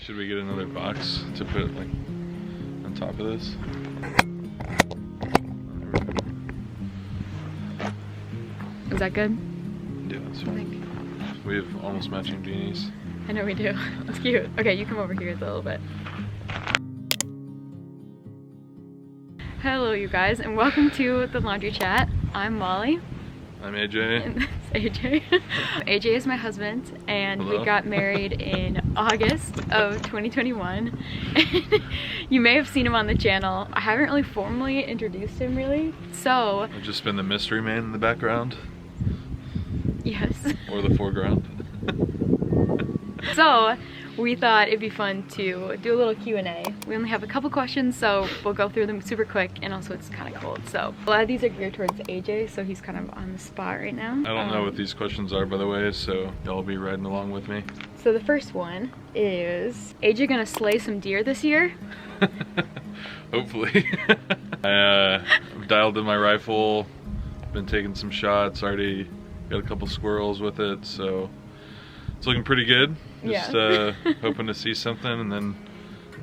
Should we get another box to put like on top of this? Is that good? Yeah, that's fine. We have almost matching beanies. I know we do. It's cute. Okay, you come over here a little bit. Hello you guys, and welcome to the laundry chat. I'm Molly. I'm AJ. And that's AJ. AJ is my husband, and Hello. we got married in August of 2021. You may have seen him on the channel. I haven't really formally introduced him really, so... I've just been the mystery man in the background. Yes. Or the foreground. So, we thought it'd be fun to do a little Q&A. We only have a couple questions, so we'll go through them super quick, and also it's kind of cold, so. A lot of these are geared towards AJ, so he's kind of on the spot right now. I don't know what these questions are, by the way, so y'all be riding along with me. So the first one is, AJ gonna slay some deer this year? Hopefully. I've dialed in my rifle, been taking some shots, already got a couple squirrels with it, so it's looking pretty good. Just hoping to see something and then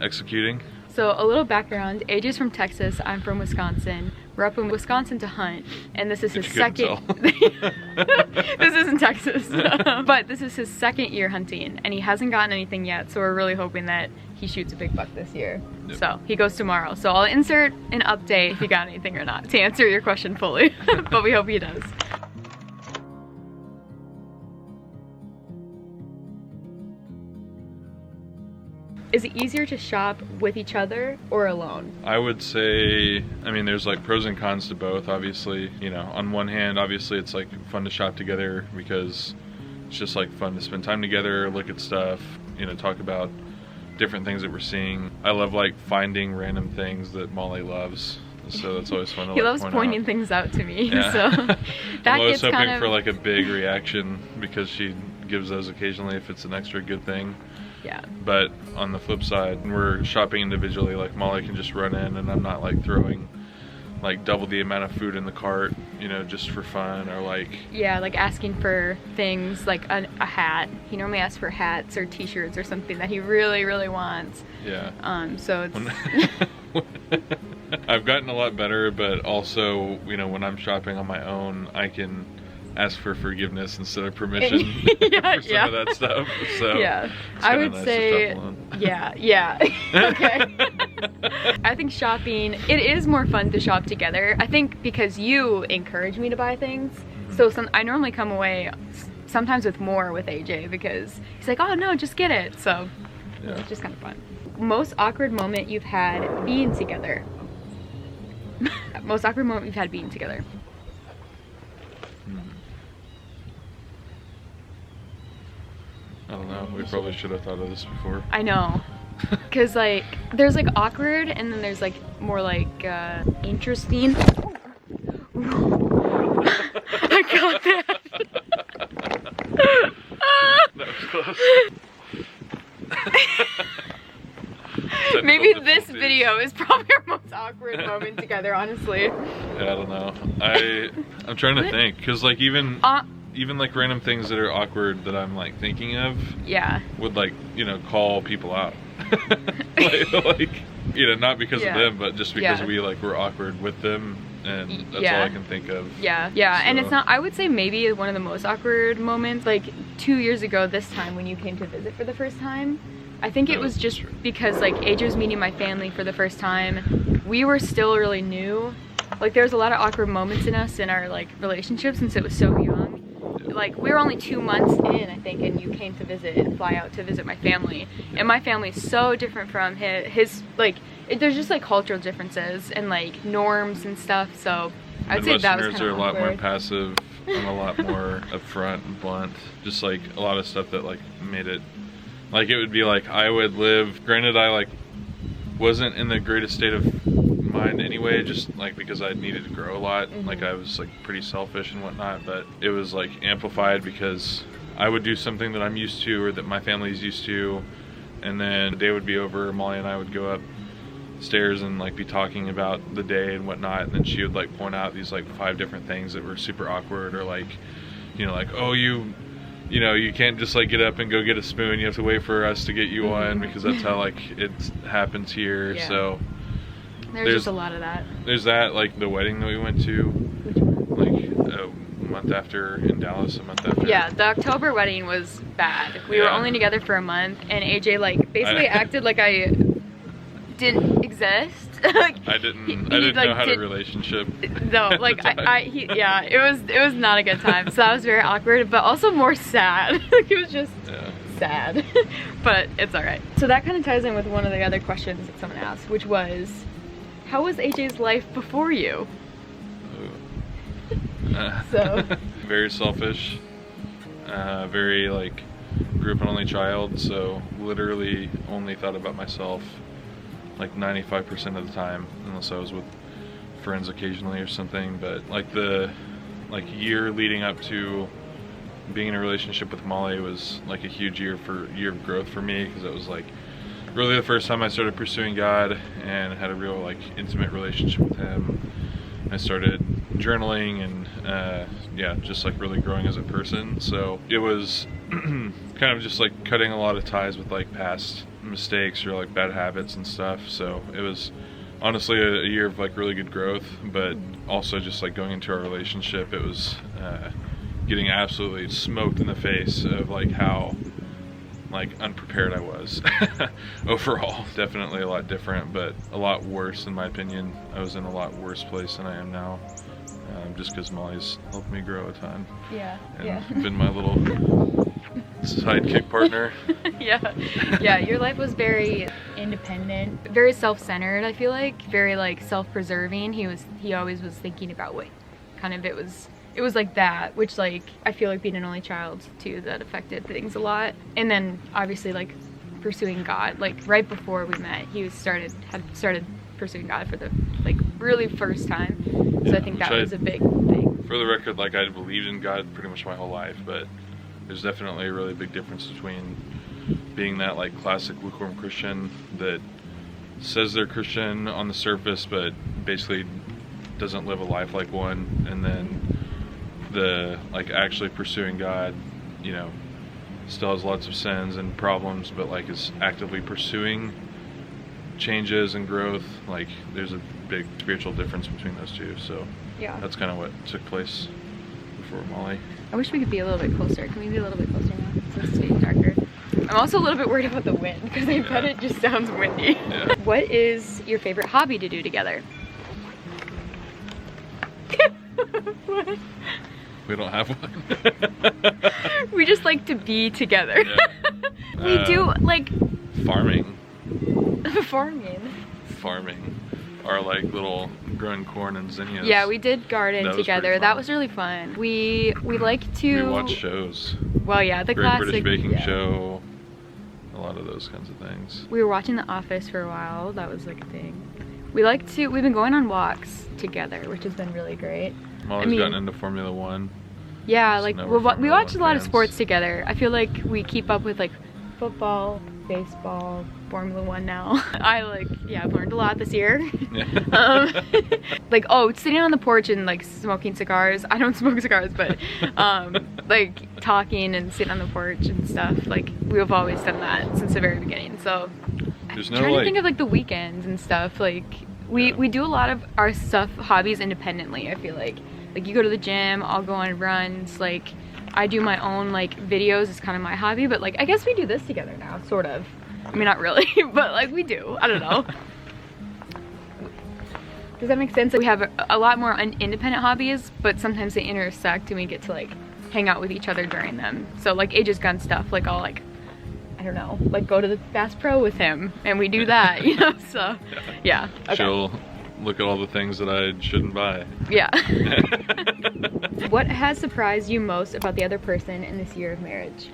executing. So a little background, AJ's from Texas, I'm from Wisconsin. We're up in Wisconsin to hunt, and this is his second... This isn't Texas, but this is his second year hunting, and he hasn't gotten anything yet, so we're really hoping that he shoots a big buck this year. Yep. So he goes tomorrow. So I'll insert an update if he got anything or not, to answer your question fully, but we hope he does. Is it easier to shop with each other or alone? I would say, I mean, there's like pros and cons to both, obviously. You know, on one hand, obviously it's like fun to shop together because it's just like fun to spend time together, look at stuff, you know, talk about different things that we're seeing. I love like finding random things that Molly loves. So that's always fun to He like, loves pointing things out to me, yeah. So that I'm always gets hoping kind of... for like a big reaction because she gives those occasionally if it's an extra good thing. Yeah. But on the flip side, when we're shopping individually, like Molly can just run in and I'm not like throwing like double the amount of food in the cart, you know, just for fun, or like... Yeah, like asking for things like a hat. He normally asks for hats or t-shirts or something that he really, really wants. Yeah. So it's... I've gotten a lot better, but also, you know, when I'm shopping on my own, I can ask for forgiveness instead of permission for some of that stuff. So yeah, I would say, yeah. Okay. I think shopping, it is more fun to shop together. I think because you encourage me to buy things. So I normally come away sometimes with more with AJ because he's like, oh no, just get it. So yeah, it's just kind of fun. Most awkward moment you've had being together. Most awkward moment you've had being together. I don't know, we probably should have thought of this before. I know. Cause like, there's like awkward and then there's like more like interesting. I got that. That was close. Maybe this video is probably our most awkward moment together, honestly. Yeah, I don't know. I'm trying to think, cause like even like random things that are awkward that I'm like thinking of, yeah, would like, you know, call people out. like, you know, not because of them, but just because we like were awkward with them, and that's all I can think of. Yeah, so. And it's not, I would say maybe one of the most awkward moments, like 2 years ago this time when you came to visit for the first time. I think it was just because like AJ was meeting my family for the first time. We were still really new. Like there was a lot of awkward moments in us in our like relationship since it was so young. Like we were only 2 months in, I think, and you came to visit and fly out to visit my family. And my family is so different from his like, there's just like cultural differences and like norms and stuff. So I'd say that was kind of are a lot awkward. more passive and a lot more upfront and blunt. Just like a lot of stuff that like made it, like it would be like I would live, granted I like wasn't in the greatest state of mind anyway, just like because I needed to grow a lot. Like I was like pretty selfish and whatnot, but it was like amplified because I would do something that I'm used to or that my family's used to, and then the day would be over, Molly and I would go upstairs and like be talking about the day and whatnot, and then she would like point out these like 5 different things that were super awkward, or like, you know, like, oh, you you know, you can't just like get up and go get a spoon. You have to wait for us to get you one, because that's how like it happens here. Yeah. So there's just a lot of that. There's that, like the wedding that we went to, like a month after in Dallas, a month after. Yeah, the October wedding was bad. We were only together for a month, and AJ like basically acted like I didn't exist. Like, I didn't know how to relationship. No, like yeah, it was not a good time. So that was very awkward, but also more sad. Like it was just sad, but it's all right. So that kind of ties in with one of the other questions that someone asked, which was, how was AJ's life before you? So very selfish, very like grew up an only child, so literally only thought about myself like 95% of the time, unless I was with friends occasionally or something. But like the year leading up to being in a relationship with Molly was like a huge year of growth for me, because it was like really the first time I started pursuing God and had a real like intimate relationship with Him. I started journaling and yeah, just like really growing as a person. So it was kind of just like cutting a lot of ties with like past mistakes or like bad habits and stuff. So it was honestly a year of like really good growth, but also just like going into our relationship, it was getting absolutely smoked in the face of like how like unprepared I was. Overall, definitely a lot different, but a lot worse in my opinion. I was in a lot worse place than I am now, just because Molly's helped me grow a ton. Yeah, and been my little sidekick partner. yeah, your life was very independent, very self-centered. I feel like very like self-preserving. He always was thinking about what kind of it was like that, which like I feel like being an only child too, that affected things a lot. And then obviously like pursuing God, like right before we met, he had started pursuing God for the like really first time. So I think that was a big thing. For the record, like I believed in God pretty much my whole life, but there's definitely a really big difference between being that like classic lukewarm Christian that says they're Christian on the surface but basically doesn't live a life like one, and then the like actually pursuing God, you know, still has lots of sins and problems, but like is actively pursuing changes and growth. Like there's a big spiritual difference between those two. So yeah, that's kind of what took place before Molly. I wish we could be a little bit closer. Can we be a little bit closer now since it's getting darker? I'm also a little bit worried about the wind, because I bet it just sounds windy. Yeah. What is your favorite hobby to do together? What? We don't have one. We just like to be together. Yeah. We do like farming. Farming. Our like little growing corn and zinnias. Yeah, we did garden together. That was really fun. We like to. We watch shows. Well, yeah, the Great classic British Baking Show. A lot of those kinds of things. We were watching The Office for a while. That was like a thing. We've been going on walks together, which has been really great. Molly's gotten into Formula 1. Yeah, like we watch a lot of fans. sports together. I feel like we keep up with like football, baseball, Formula 1 now. I've learned a lot this year. Yeah. Like, sitting on the porch and like smoking cigars. I don't smoke cigars, but like talking and sitting on the porch and stuff. Like we've always done that since the very beginning. So I'm trying to think of like the weekends and stuff. Like we do a lot of our hobbies independently. I feel like you go to the gym, I'll go on runs. Like I do my own like videos. It's kind of my hobby, but like I guess we do this together now, sort of. I mean, not really, but like we do. I don't know. Does that make sense? Like, we have a lot more independent hobbies, but sometimes they intersect and we get to like hang out with each other during them. So like AJ's gun stuff, like I'll like, I don't know, like go to the Bass Pro with him and we do that, you know? So yeah. Okay. She'll look at all the things that I shouldn't buy. Yeah. What has surprised you most about the other person in this year of marriage?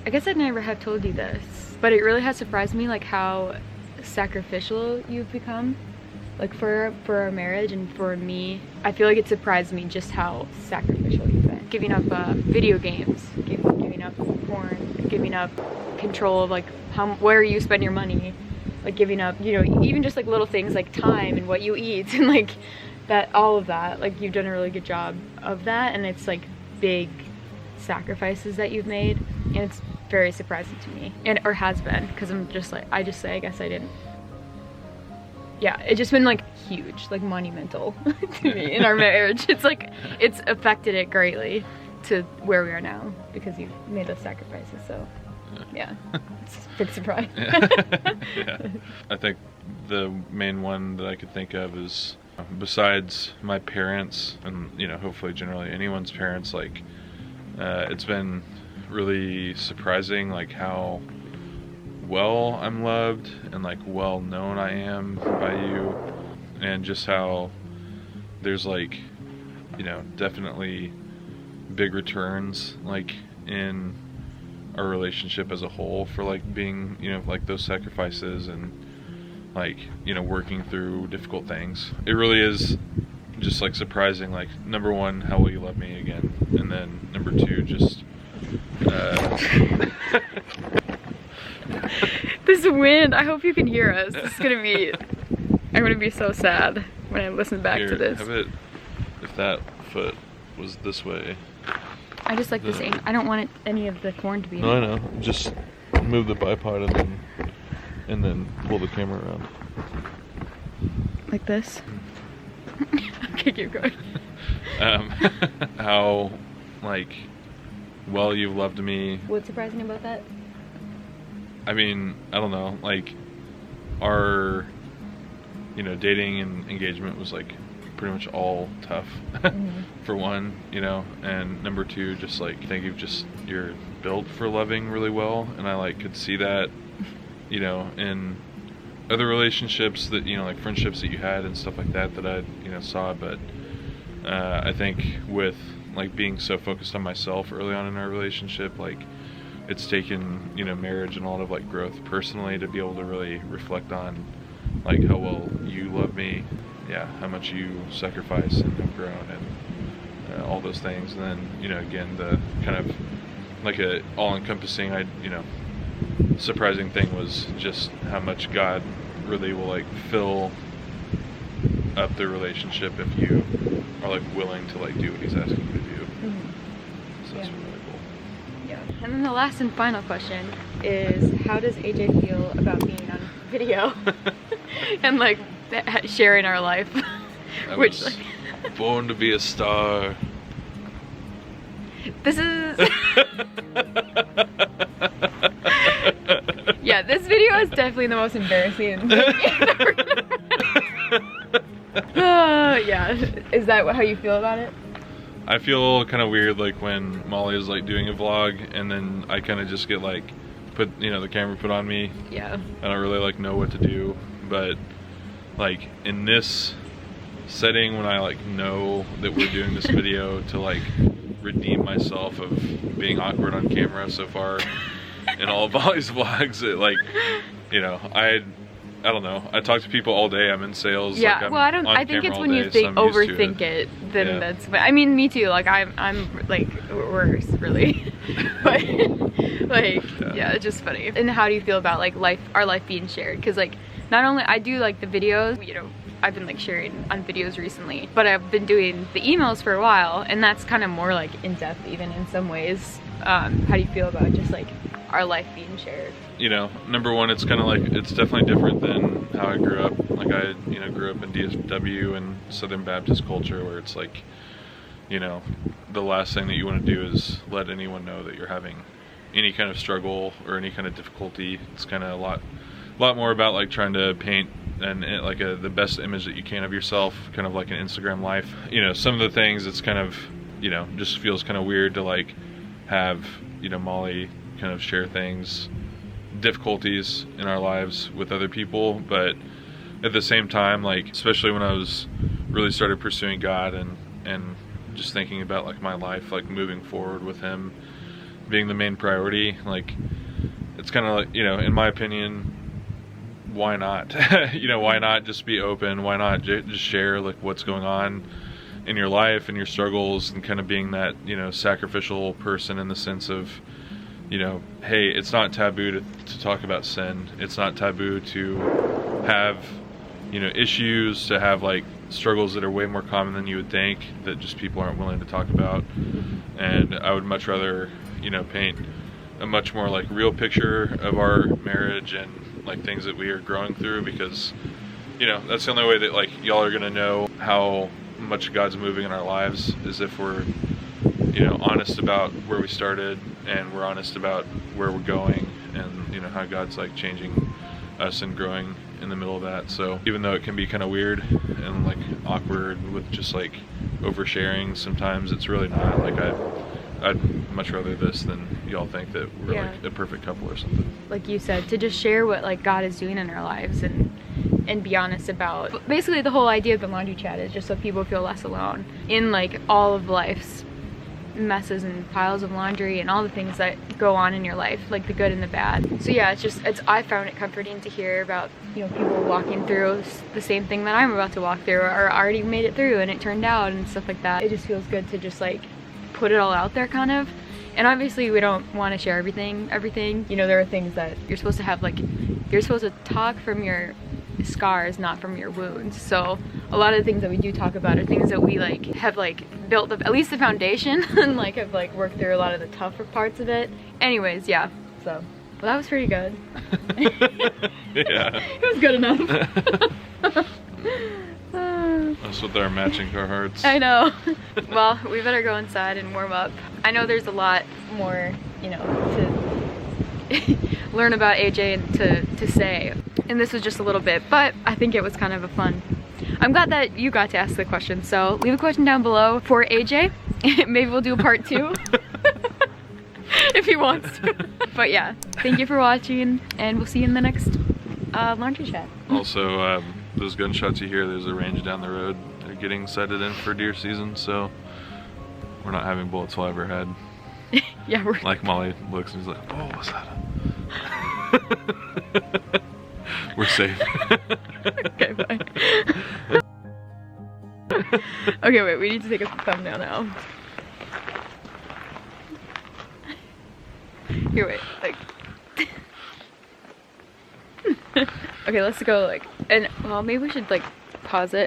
I guess I never have told you this, but it really has surprised me like how sacrificial you've become, like for our marriage. And for me, I feel like it surprised me just how sacrificial you've been. Giving up video games, giving up porn, giving up control of like where you spend your money, like giving up, you know, even just like little things like time and what you eat, and like that all of that, like, you've done a really good job of that, and it's like big sacrifices that you've made, and it's very surprising to me, and or has been, because I'm just like, I guess I didn't. Yeah, it's just been like huge, like monumental to me in our marriage. It's like, it's affected it greatly to where we are now because you've made those sacrifices. So yeah, it's a big surprise. Yeah. I think the main one that I could think of is, besides my parents and, you know, hopefully generally anyone's parents, like it's been really surprising like how well I'm loved and like well known I am by you, and just how there's like, you know, definitely big returns like in our relationship as a whole for like being, you know, like those sacrifices and like, you know, working through difficult things. It really is just like surprising, like, number one, how will you love me again, and then number two, just this wind, I hope you can hear us. This is gonna be, I'm gonna be so sad when I listen back to this. Have it, if that foot was this way. I just like this angle. I don't want any of the corn to be in No, it. I know. Just move the bipod and then pull the camera around. Like this? Okay, keep going. How, like, well you've loved me. What's surprising about that? I mean, I don't know, like, our, you know, dating and engagement was like pretty much all tough. For one, you know, and number two, just like, I think you're built for loving really well, and I like could see that, you know, in other relationships that, you know, like friendships that you had and stuff like that I, you know, saw. But I think with like being so focused on myself early on in our relationship, like it's taken, you know, marriage and a lot of like growth personally to be able to really reflect on like how well you love me, yeah, how much you sacrifice and have grown, and all those things. And then, you know, again, the kind of like a all-encompassing, you know, surprising thing was just how much God really will like fill up the relationship if you are like willing to like do what He's asking you to do. So that's really cool. Yeah. And then the last and final question is, how does AJ feel about being on video and like sharing our life? I Which was born to be a star. This is yeah, this video is definitely the most embarrassing thing yeah, is that how you feel about it? I feel kind of weird like when Molly is like doing a vlog and then I kind of just get like the camera put on me. Yeah. I don't really like know what to do, but like in this setting when I like know that we're doing this video to like redeem myself of being awkward on camera so far in all of Molly's vlogs, it like, you know, I don't know. I talk to people all day. I'm in sales. Yeah, like, well, I think it's when you overthink it, then yeah. That's. I mean, me too. Like I'm like worse, really. But like, yeah, it's just funny. And how do you feel about like our life being shared? Because like, not only I do like the videos, you know, I've been like sharing on videos recently, but I've been doing the emails for a while, and that's kind of more like in depth, even in some ways. How do you feel about just like our life being shared? You know, number one, it's kind of like, it's definitely different than how I grew up. Like I, you know, grew up in DFW and Southern Baptist culture where it's like, you know, the last thing that you want to do is let anyone know that you're having any kind of struggle or any kind of difficulty. It's kind of a lot more about like trying to paint like the best image that you can of yourself, kind of like an Instagram life. You know, some of the things, it's kind of, you know, just feels kind of weird to like have, you know, Molly kind of share things, difficulties in our lives with other people. But at the same time, like especially when I was really started pursuing God and just thinking about like my life, like moving forward with Him being the main priority, like it's kind of like, you know, in my opinion, why not? You know, why not just be open? Why not just share like what's going on in your life and your struggles, and kind of being that, you know, sacrificial person in the sense of, you know, hey, it's not taboo to talk about sin. It's not taboo to have, you know, issues, to have like struggles that are way more common than you would think that just people aren't willing to talk about. And I would much rather, you know, paint a much more like real picture of our marriage and like things that we are growing through, because, you know, that's the only way that like y'all are gonna know how much God's moving in our lives, is if we're, you know, honest about where we started, and we're honest about where we're going, and, you know, how God's like changing us and growing in the middle of that. So even though it can be kind of weird and like awkward with just like oversharing, sometimes it's really not. Like I'd much rather this than y'all think that we're like a perfect couple or something. Like you said, to just share what like God is doing in our lives and be honest about. Basically the whole idea of the laundry chat is just so people feel less alone in like all of life's messes and piles of laundry and all the things that go on in your life, like the good and the bad. So yeah, I found it comforting to hear about, you know, people walking through the same thing that I'm about to walk through, or already made it through and it turned out and stuff like that. It just feels good to just like put it all out there kind of. And obviously we don't want to share everything. You know, there are things that you're supposed to have, like, you're supposed to talk from your scars, not from your wounds. So a lot of the things that we do talk about are things that we like have like built up, at least the foundation, and like have like worked through a lot of the tougher parts of it. Anyways, yeah, so well, that was pretty good. Yeah, it was good enough. Us with our matching Carhartts. I know. Well, we better go inside and warm up. I know there's a lot more, you know, to learn about AJ and to say, and this was just a little bit, but I think it was kind of a fun. I'm glad that you got to ask the question, so leave a question down below for AJ. Maybe we'll do a part 2 if he wants to. But yeah, thank you for watching, and we'll see you in the next laundry chat. Also, those gunshots you hear, there's a range down the road. They're getting sighted in for deer season, so we're not having bullets fly overhead. Yeah, we're like Molly looks and he's like, oh, what's that? We're safe. Okay, bye. Okay, wait, we need to take a thumbnail now. Here, wait, like. Okay, let's go, like, and, well, maybe we should, like, pause it.